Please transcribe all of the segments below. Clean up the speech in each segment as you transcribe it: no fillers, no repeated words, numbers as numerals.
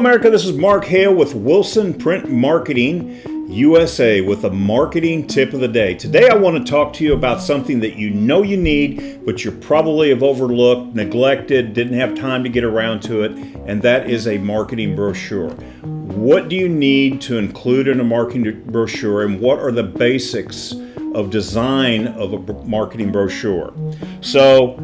America, this is Mark Hale with Wilson Print Marketing USA with a marketing tip of the day. Today I want to talk to you about something that you know you need, but you probably have overlooked, neglected, didn't have time to get around to it, and that is a marketing brochure. What do you need to include in a marketing brochure, and what are the basics of design of a marketing brochure? So,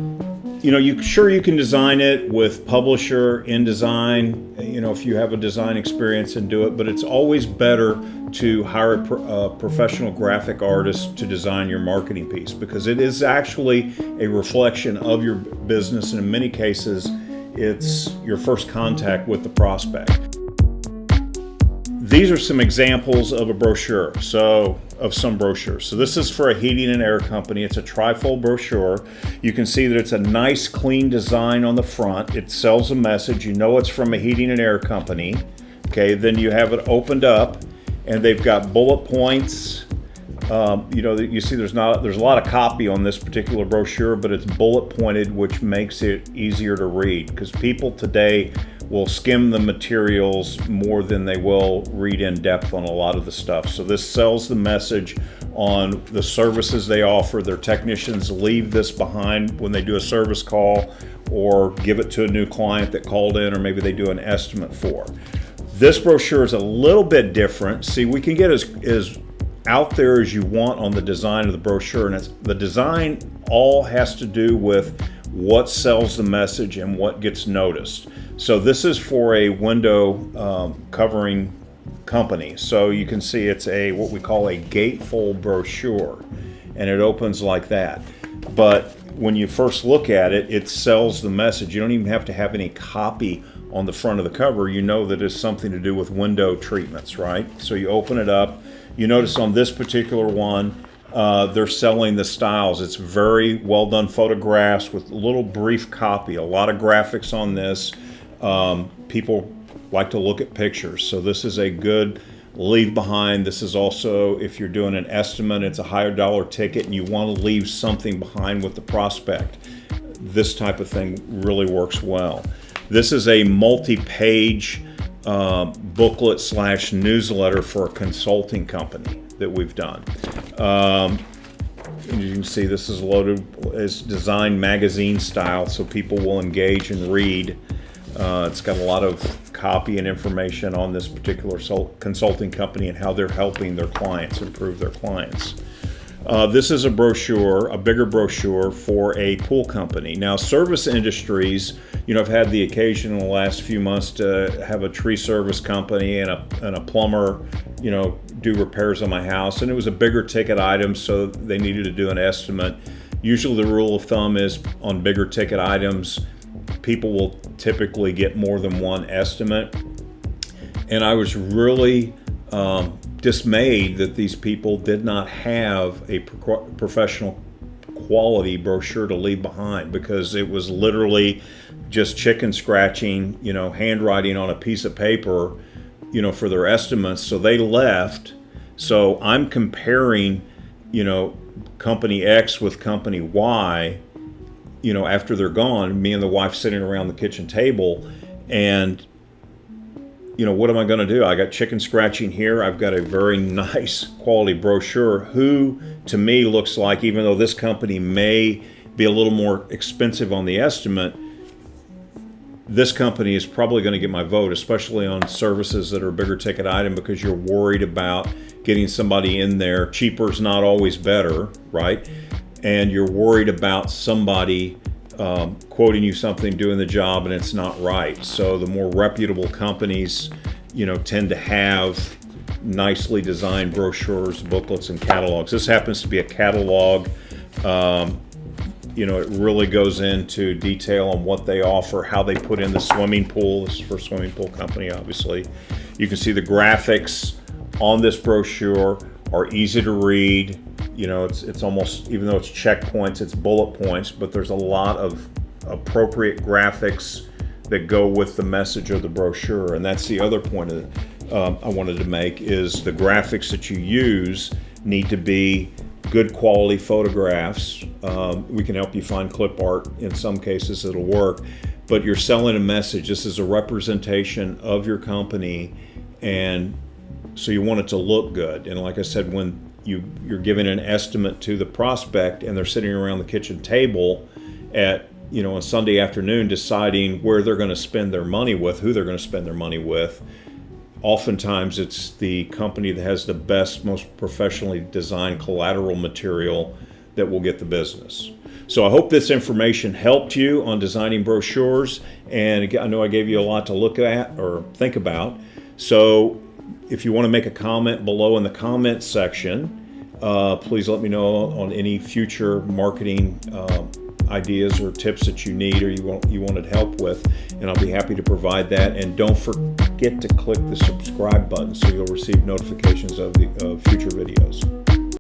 you can design it with Publisher, InDesign, if you have a design experience and do it, but it's always better to hire a professional graphic artist to design your marketing piece because it is actually a reflection of your business, and in many cases, it's your first contact with the prospect. These are some examples of a brochure, of some brochures. So this is for a heating and air company. It's a trifold brochure. You can see that it's a nice, clean design on the front. It sells a message. You know it's from a heating and air company. Okay, then you have it opened up, and they've got bullet points. You see there's a lot of copy on this particular brochure, but it's bullet pointed, which makes it easier to read because people today will skim the materials more than they will read in depth on a lot of the stuff. So this sells the message on the services they offer. Their technicians leave this behind when they do a service call or give it to a new client that called in, or maybe they do an estimate for. This brochure is a little bit different. See, we can get as out there as you want on the design of the brochure, and the design all has to do with what sells the message and what gets noticed. So this is for a window covering company. So you can see it's what we call a gatefold brochure, and it opens like that. But when you first look at it, it sells the message. You don't even have to have any copy on the front of the cover. You know that it's something to do with window treatments, right? So you open it up. You notice on this particular one, they're selling the styles. It's very well done photographs with a little brief copy, a lot of graphics on this. People like to look at pictures, so this is a good leave behind. This is also, if you're doing an estimate, it's a higher dollar ticket and you want to leave something behind with the prospect. This type of thing really works well. This is a multi-page booklet / newsletter for a consulting company that we've done. You can see this is loaded as design magazine style, so people will engage and read. It's got a lot of copy and information on this particular consulting company and how they're helping their clients improve their clients. This is a brochure, a bigger brochure for a pool company. Now, service industries, I've had the occasion in the last few months to have a tree service company and a plumber, do repairs on my house, and it was a bigger ticket item, so they needed to do an estimate. Usually the rule of thumb is on bigger ticket items, people will typically get more than one estimate. And I was really dismayed that these people did not have a professional quality brochure to leave behind, because it was literally just chicken scratching, handwriting on a piece of paper, for their estimates. So they left. So I'm comparing, company X with company Y, after they're gone, me and the wife sitting around the kitchen table, and what am I going to do? I got chicken scratching here. I've got a very nice quality brochure who, to me, looks like, even though this company may be a little more expensive on the estimate, this company is probably going to get my vote, especially on services that are a bigger ticket item, because you're worried about getting somebody in there. Cheaper is not always better, right? And you're worried about somebody quoting you something, doing the job, and it's not right. So the more reputable companies, tend to have nicely designed brochures, booklets, and catalogs. This happens to be a catalog. It really goes into detail on what they offer, how they put in the swimming pool. This is for a swimming pool company, obviously. You can see the graphics on this brochure are easy to read. It's almost, even though it's checkpoints, it's bullet points, but there's a lot of appropriate graphics that go with the message of the brochure. And that's the other point I wanted to make, is the graphics that you use need to be good quality photographs. We can help you find clip art. In some cases it'll work, but you're selling a message. This is a representation of your company, and so you want it to look good. And like I said, when you're giving an estimate to the prospect and they're sitting around the kitchen table at on Sunday afternoon deciding where they're going to spend their money with, who they're going to spend their money with, oftentimes it's the company that has the best, most professionally designed collateral material that will get the business. So I hope this information helped you on designing brochures, and I know I gave you a lot to look at or think about. So if you want to make a comment below in the comments section, please let me know on any future marketing ideas or tips that you need or you wanted help with, and I'll be happy to provide that. And don't forget to click the subscribe button so you'll receive notifications of future videos.